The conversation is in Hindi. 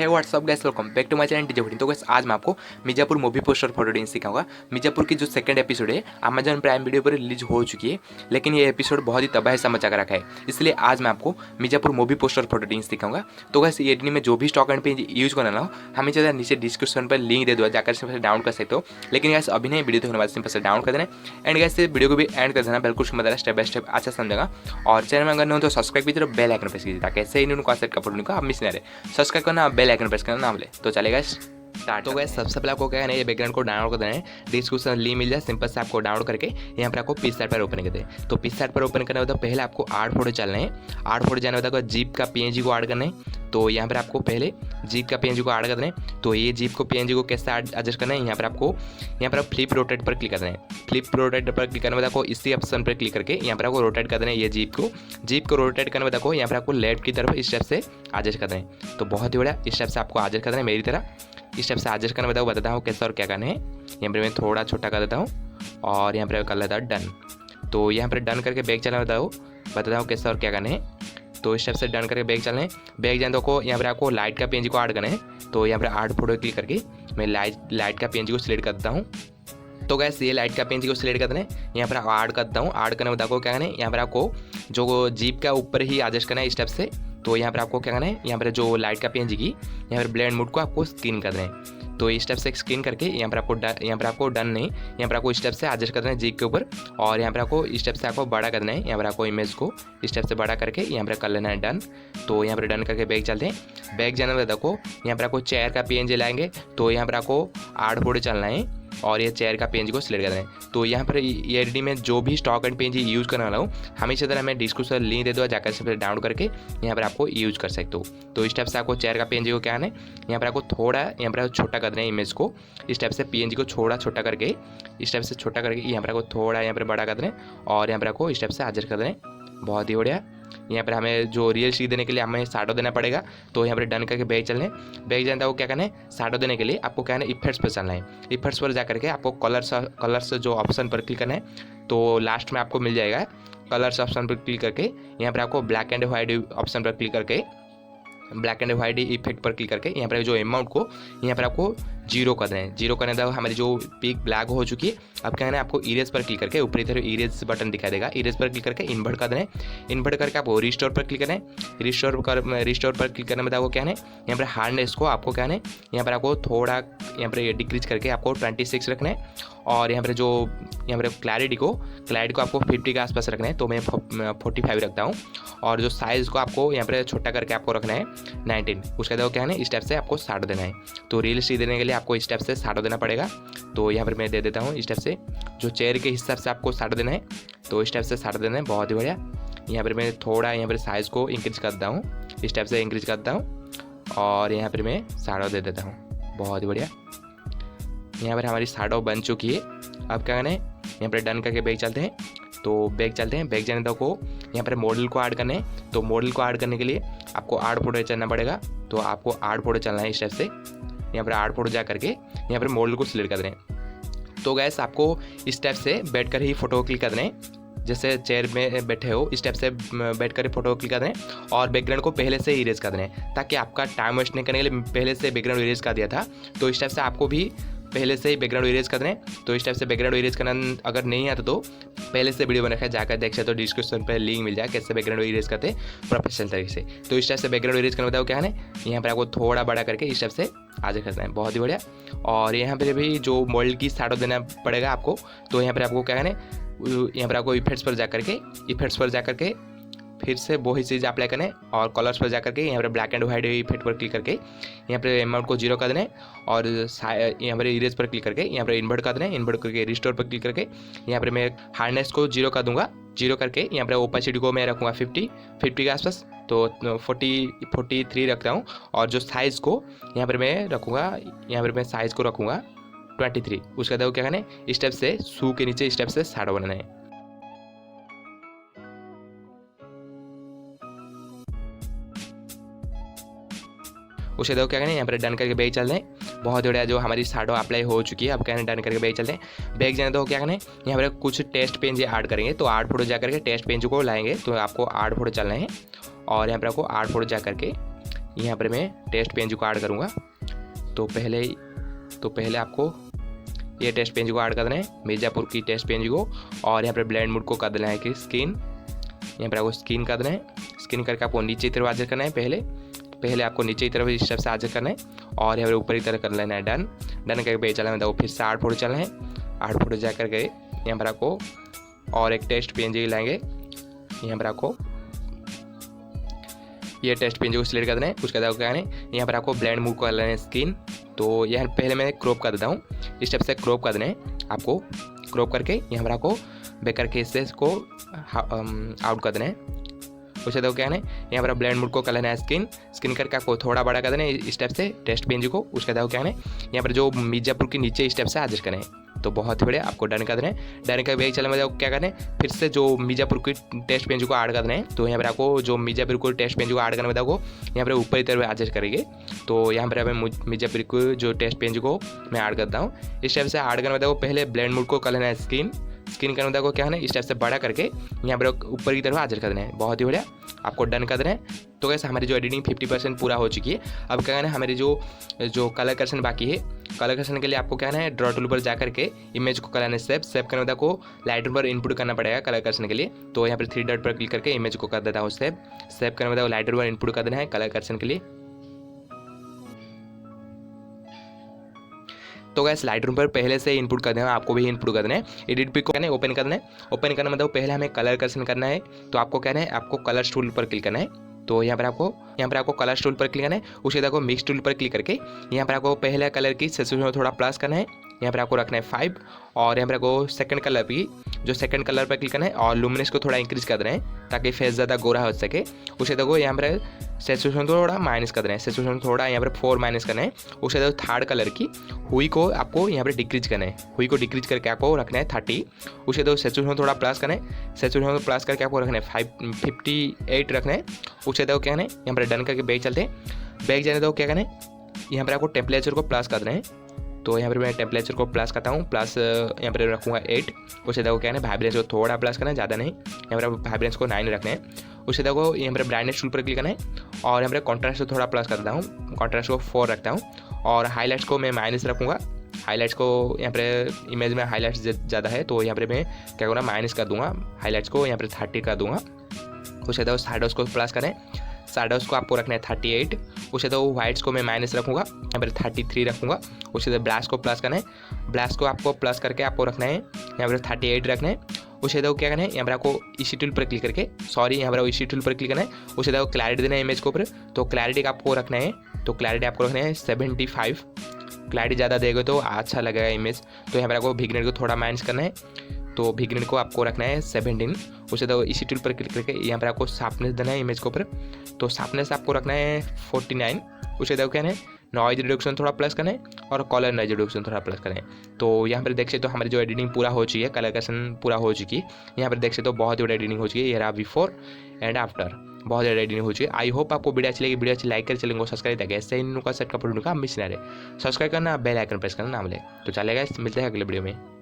है what's up guys, welcome back to my channel DJ voting. तो गाइस आज मैं आपको Mirzapur movie poster photo editing सिखाऊंगा। मिर्जापुर की जो सेकंड एपिसोड है अमेजॉन प्राइम वीडियो पर रिलीज हो चुकी है, लेकिन ये एपिसोड बहुत ही तबाही सा मचा कर रखा है, इसलिए आज मैं आपको Mirzapur movie poster photo editing सिखाऊंगा। तो गाइस ये एडिटिंग में जो भी स्टॉक एंड पेज यूज करना हो हमें ज़्यादा नीचे डिस्क्रिप्शन पर लिंक दे दो, जाकर सिंपल से डाउनलोड कर सकते हो। लेकिन गाइस अभी नहीं, वीडियो देखने के बाद सिंपल से डाउनलोड कर देना एंड गाइस वीडियो को भी एंड कर देना, बिल्कुल समझना स्टेप बाय स्टेप अच्छा समझेगा। और चैनल में अगर नहीं हो तो सब्सक्राइब कीजिए, बेल आइकन प्रेस कीजिए ताकि ऐसे ही न्यू कॉन्सेप्ट का फोटो आप मिस नहीं रहे। सब्सक्राइब करना, बेल आइकन प्रेस करना ना भूले। तो चलेगा स्टार्ट। तो गाइस सबसे पहले आपको क्या है, ये बैकग्राउंड को डाउनलोड कर देना है, डिस्क्रिप्शन लिंक मिल जाए, सिंपल से आपको डाउनलोड करके यहाँ पर आपको PicsArt पर ओपन करते हैं। तो PicsArt पर ओपन करने के बाद पहले आपको आर्ट फोटो चलना है। आर्ट फोटो जाने के बाद जीप का PNG को ऐड करना है। तो यहाँ पर आपको पहले जीप का PNG को ऐड करना है। तो ये जीप को PNG को कैसे एडजस्ट करना है, यहाँ पर आपको फ्लिप रोटेट पर क्लिक करना है। फ्लिप रोटेट पर क्लिक करने के बाद आपको इसी ऑप्शन पर क्लिक करके यहाँ पर आपको रोटेट कर देना है। ये जीप को रोटेट करने के बाद आपको यहाँ पर आपको लेफ्ट की तरफ इस स्टेप से एडजस्ट कर देना है। तो बहुत ही बड़ा इस स्टेप से आपको एडजस्ट कर देना है, मेरी तरह इस स्टेप से एडजस्ट करने बताता हूँ कैसे और क्या करना है। यहाँ पर मैं थोड़ा छोटा कर देता हूँ और यहाँ पर कर लेता हूँ डन। तो यहाँ पर डन करके बैक चलना बताता हूँ कैसे और क्या करना है। तो इस स्टेप से डन करके बैक चलना है। बैक जाने तो यहाँ पर आपको लाइट का PNG को ऐड करना है। तो यहाँ पर आर्ट फोटो क्लिक करके मैं लाइट का PNG को सिलेक्ट कर देता हूँ। तो गैस ये लाइट का PNG को सिलेक्ट कर देना है, यहाँ पर ऐड करता हूँ। ऐड करने में आपको क्या करना है, यहाँ पर आपको जो जीप का ऊपर ही एडजस्ट करना है इस स्टेप से। तो यहाँ पर आपको क्या करना है, यहाँ पर जो लाइट का PNG की यहाँ पर ब्लेंड मोड को आपको स्क्रीन कर देना है। तो इस स्टेप से स्क्रीन करके यहाँ पर आपको डन नहीं, यहाँ पर आपको इस स्टेप से एडजस्ट करना है जीप के ऊपर। और यहाँ पर आपको इस स्टेप से आपको बड़ा करना है, यहाँ पर आपको इमेज को इस स्टेप से बड़ा करके यहाँ पर कर लेना है डन। तो यहाँ पर डन करके बैक चलते हैं। बैक जाने में देखो यहाँ पर आपको चेयर का PNG लाएंगे। तो यहाँ पर आपको आर्ट फोटो चलना है और ये चेयर का PNG को सिलेक्ट करना है। तो यहाँ पर ये एडिटिंग में जो भी स्टॉक एंड PNG यूज़ करने वाला हूँ हमेशा तरह मैं डिस्क्रिप्शन लिंक दे दूँ, जाकर से फिर डाउनलोड करके यहाँ पर आपको यूज़ कर सकते हो। तो इस टाइप से आपको चेयर का PNG को क्या है, यहाँ पर आपको थोड़ा यहाँ पर छोटा कर देना है इमेज को। इस टाइप से PNG को छोटा करके इस टाइप से छोटा करके यहाँ पर आपको थोड़ा यहाँ पर बड़ा कर देना है और यहाँ पर आपको इस टाइप से एडजस्ट कर देना है। बहुत ही बढ़िया। यहाँ पर हमें जो रियल शीट देने के लिए हमें शैडो देना पड़ेगा। तो यहाँ पर डन करके बैक चलना है। बैक जाने को क्या करना है, शैडो देने के लिए आपको क्या है इफेक्ट्स पर चलना है। इफेक्ट्स पर जा करके आपको कलर्स जो ऑप्शन पर क्लिक करना है। तो लास्ट में आपको मिल जाएगा कलर्स ऑप्शन पर क्लिक करके यहाँ पर आपको ब्लैक एंड वाइट ऑप्शन पर क्लिक करके ब्लैक एंड वाइट इफेक्ट पर क्लिक करके यहाँ पर जो अमाउंट को यहाँ पर आपको जीरो कर देना है। जीरो करने का हमारी जो पिक ब्लैक हो चुकी है, अब क्या है ना आपको इरेज पर क्लिक करके ऊपरी तरफ इरेज बटन दिखाई देगा, इरेज पर क्लिक करके इन्वर्ट कर देना है। इन्वर्ट करके आपको रिस्टोर पर क्लिक करना है। रिस्टोर पर क्लिक करने में आपको क्या है यहाँ पर हार्डनेस को आपको क्या है यहाँ पर आपको थोड़ा यहाँ पर डिक्रीज करके आपको 26 रखना है। और यहाँ पर क्लैरिटी को आपको 50 के आसपास रखना है। तो मैं 45 रखता हूँ। और जो साइज़ को आपको यहाँ पर छोटा करके आपको रखना है 19। उसके बाद क्या है इस स्टेप से आपको शैडो देना है। तो रियल शीट देने के लिए आपको इस स्टेप से शैडो देना पड़ेगा। तो यहाँ पर मैं दे देता हूँ इस स्टेप से, जो चेयर के हिसाब से आपको शैडो देना है। तो इस स्टेप से शैडो देना है, बहुत ही बढ़िया। यहाँ पर मैं थोड़ा यहाँ पर साइज़ को इंक्रीज करता हूँ, इस स्टेप से इंक्रीज करता हूँ और यहाँ पर मैं शैडो दे देता हूँ, बहुत ही बढ़िया। यहाँ पर हमारी शैडो बन चुकी है। अब क्या करना है, यहाँ पर डन करके बैक चलते हैं। तो बैक चलते हैं। बैक जाने को यहाँ पर मॉडल को ऐड करना है। तो मॉडल को ऐड करने के लिए आपको आर्ट फोटो चलना पड़ेगा। तो आपको आर्ट फोटो चलना है इस टाइप से, यहाँ पर आर्ट फोटो जा करके यहाँ पर मॉडल को सिलेक्ट कर दें। तो गैस आपको इस टाइप से बैठ कर ही फोटो क्लिक कर दें, जैसे चेयर में बैठे हो इस टाइप से बैठ कर फोटो क्लिक कर दें। और बैकग्राउंड को पहले से इरेज कर दें, ताकि आपका टाइम वेस्ट नहीं करने के लिए पहले से बैकग्राउंड इरेज कर दिया था। तो इस टाइप से आपको भी पहले से ही बैकग्राउंड इरेज कर दें। तो इस टाइप से बैकग्राउंड इरेज करना अगर नहीं आता तो पहले से वीडियो बना है, जाकर देख सकते हो, डिस्क्रिप्शन पर लिंक मिल जाए कैसे बैकग्राउंड इरेज करते प्रोफेशनल तरीके से। तो इस टाइप से बैकग्राउंड इरेज करना बताओ क्या है, यहाँ पर आपको थोड़ा बड़ा करके इस टाइप से आज करना है, बहुत ही बढ़िया। और यहाँ पर भी जो मॉडल की शैडो देना पड़ेगा आपको। तो यहाँ पर आपको क्या है यहाँ पर आपको इफेक्ट्स पर जा करके फिर से वही चीज़ अप्लाई करें और कलर्स पर जाकर के यहाँ पर ब्लैक एंड वाइट इफेक्ट पर क्लिक करके यहाँ पर अमाउंट को 0 कर देना है। और यहाँ पर इरेज पर क्लिक करके यहाँ पर इन्वर्ट कर देना है। इन्वर्ट करके रिस्टोर पर क्लिक करके यहाँ पर मैं हार्डनेस को 0 कर दूंगा। 0 करके यहाँ पर ओपेसिटी को मैं रखूँगा 50 के आसपास। तो 43 रखता हूँ। और जो साइज़ को यहाँ पर मैं रखूँगा, यहाँ पर मैं साइज़ को रखूँगा 23। उसके बाद क्या करना है, इस स्टेप से शू के नीचे इस स्टेप से शैडो बनाना है। उसके बाद क्या करें, यहाँ पर डन करके बैक चलते हैं। बहुत बढ़िया, जो हमारी शैडो अप्लाई हो चुकी है। अब क्या डन करके बैक चलते हैं। बैक जाने तो क्या करें, यहाँ पर कुछ टेस्ट पेज ऐड करेंगे। तो आर्ट फोटो जा करके टेस्ट पेज को लाएंगे। तो आपको आर्ट फोटो चलना है और यहाँ पर आपको आर्ट फोटो जा करके यहाँ पर मैं टेस्ट पेज को ऐड करूँगा। तो पहले आपको ये टेस्ट पेज को ऐड कर देना है, मिर्ज़ापुर की टेस्ट पेज को। और यहाँ पर ब्लेंड मोड को कर देना है कि स्किन, यहाँ पर आपको स्किन कर देना है। स्किन करके आपको नीचे की तरफ एडजस्ट करना है, पहले आपको नीचे की तरफ इस स्टेप से एडजस्ट करना है और यहाँ पर ऊपर की तरफ कर लेना है डन करके पे चलना है। तो फिर से 8 फोटो चलना है, 8 फोटो जा करके यहाँ पर आपको और एक टेस्ट पेज लाएंगे। यहाँ पर आपको ये टेस्ट पेज को सिलेक्ट कर देना है। उसके बाद क्या है, यहाँ पर आपको ब्लेंड मूव कर लेना है स्किन। तो यहाँ पहले मैं क्रॉप कर देता हूँ, इस स्टेप से क्रॉप कर देना है आपको। क्रॉप करके यहाँ पर आपको बेकर के स्पेस को आउट कर देना है। उसके बाद क्या है, यहाँ पर ब्लेंड मूड को कर लेना है स्किन करके आपको थोड़ा बड़ा कर देना है इस स्टेप से टेस्ट पेज को। उसके बाद क्या है, यहाँ पर जो मिर्ज़ापुर के नीचे स्टेप से एडजस्ट करें। तो बहुत ही बढ़िया, आपको डन कर देना है। डन करके बैग चलने में क्या करना है, फिर से जो मिर्ज़ापुर की टेस्ट पेज को ऐड कर देना है। तो यहाँ पर आपको जो मिर्ज़ापुर को टेस्ट पेज को ऐड करने में आपको यहाँ पर ऊपर की तरफ एडजस्ट करेंगे। तो यहाँ पर हमें मिर्ज़ापुर को जो टेस्ट पेज को मैं ऐड करता हूँ। इस टाइप से ऐड करने में पहले ब्लेंड मूड को कर लेना है स्किन करने में क्या है ना, इस टाइप से बड़ा करके यहाँ पर ऊपर की तरफ एडजस्ट कर देना है। बहुत ही बढ़िया, आपको डन कर देना है। तो कैसे हमारी जो एडिटिंग 50% पूरा हो चुकी है। अब क्या करना है, हमारी जो कलर करेक्शन बाकी है, कलर करेक्शन के लिए आपको क्या करना है, ड्रॉ टूल पर जा करके इमेज को करना है सेव करने में आपको लाइटरूम पर इनपुट करना पड़ेगा कलर करेक्शन के लिए। तो यहाँ पर 3 डॉट पर क्लिक करके इमेज को कर देता हूँ सेव करने में लाइटरूम पर इनपुट कर देना है कलर करेक्शन के लिए। तो गैस लाइटरूम पर पहले से इनपुट कर देना, आपको भी इनपुट कर देना है। एडिट पिक को कहना है ओपन करना है। ओपन करने मतलब पहले हमें कलर करेक्शन करना है। तो आपको कहना है, आपको कलर टूल पर क्लिक करना है। तो यहाँ पर आपको कलर टूल पर क्लिक करना है। उसके बाद आपको मिक्स टूल पर क्लिक करके यहाँ पर आपको पहले कलर की सैचुरेशन में थोड़ा प्लस करना है। यहाँ पर आपको रखना है 5 और यहाँ पर आपको सेकंड कलर पर क्लिक करना है और लुमिनेंस को थोड़ा इंक्रीज कर देना है ताकि फेस ज़्यादा गोरा हो सके। उसके बाद यहाँ पर सैचुरेशन थोड़ा माइनस कर देना है, सैचुरेशन थोड़ा यहाँ पर 4 माइनस करना है। उसके बाद थर्ड कलर की हुई को आपको यहाँ पर डिक्रीज करना है, हुई को डिक्रीज करके आपको रखना है 30। उसके बाद सैचुरेशन थोड़ा प्लस करना है, सैचुरेशन प्लस करके आपको रखना है 58 रखना है। उसके बाद क्या है, यहाँ पर डन करके बैग चलते हैं। बैग जाने दो क्या करना है, यहाँ पर आपको टेम्परेचर को प्लस करना है। तो यहाँ पर मैं टेम्परेचर को प्लस करता हूँ, प्लस यहाँ पर रखूँगा 8। उससे देखो क्या है, वाइब्रेंस को थोड़ा प्लस करना है, ज़्यादा नहीं। यहाँ पर वाइब्रेंस को 9 रखना है। उससे देखो यहाँ पर ब्राइटनेस टूल पर क्लिक करना है और यहाँ पर कॉन्ट्रास्ट को थोड़ा प्लस करता हूँ, कॉन्ट्रास्ट को 4 रखता हूँ। और हाईलाइट्स को मैं माइनस रखूँगा, हाईलाइट्स को यहाँ पर इमेज में हाईलाइट्स ज़्यादा है तो यहाँ पर मैं क्या करूँगा माइनस कर दूँगा, हाईलाइट्स को यहाँ पर 30 कर दूँगा। उससे देखो शैडोज़ को प्लस करें, शैडोज़ को आपको रखना है 38। उससे तो वाइट्स को मैं माइनस रखूँगा, यहाँ पर 33 रखूँगा। उससे तो ब्लैक्स को प्लस करना है, ब्लैक्स को आपको प्लस करके आपको रखना है यहाँ पर 38 रखना है। उससे तो क्या करना है, यहाँ पर आपको इसी टूल पर क्लिक करके यहाँ पर इसी टूल पर क्लिक करना है। उससे तो क्लैरिटी देना है इमेज के ऊपर। तो क्लैरिटी का आपको रखना है, तो क्लैरिटी आपको रखना है 75। क्लैरिटी ज़्यादा देगा तो अच्छा लगेगा इमेज। तो यहाँ पर आपको बिगनर को थोड़ा माइनस करना है, तो बिगनर को आपको रखना है 17। उससे तो इसी टूल पर क्लिक करके यहाँ पर आपको शार्पनेस देना है इमेज के ऊपर। तो शार्पनेस आपको रखना है 49। उससे तो क्या है, नॉइज रिडक्शन थोड़ा प्लस करना है और कलर नॉइज रिडक्शन थोड़ा प्लस करें। तो यहाँ पर देख सकते हो हमारी जो एडिटिंग पूरा हो चुकी है, कलर करेक्शन पूरा हो चुकी है। यहाँ पर देख सकते हो बहुत ही बड़ी एडिटिंग हो चुकी है। ये रहा बिफोर एंड आफ्टर, बहुत ज़्यादा एडिटिंग हो चुकी है। आई होप आपको वीडियो अच्छी लगी, वीडियो अच्छी लाइक कर चलेंगे, सब्सक्राइब तक ऐसे इन का सेट का प्रोडक्ट का मिस ना रहे। सब्सक्राइब करना, बेल आइकन प्रेस करना ना भूलें। तो चलेगा, मिलते हैं अगले वीडियो में।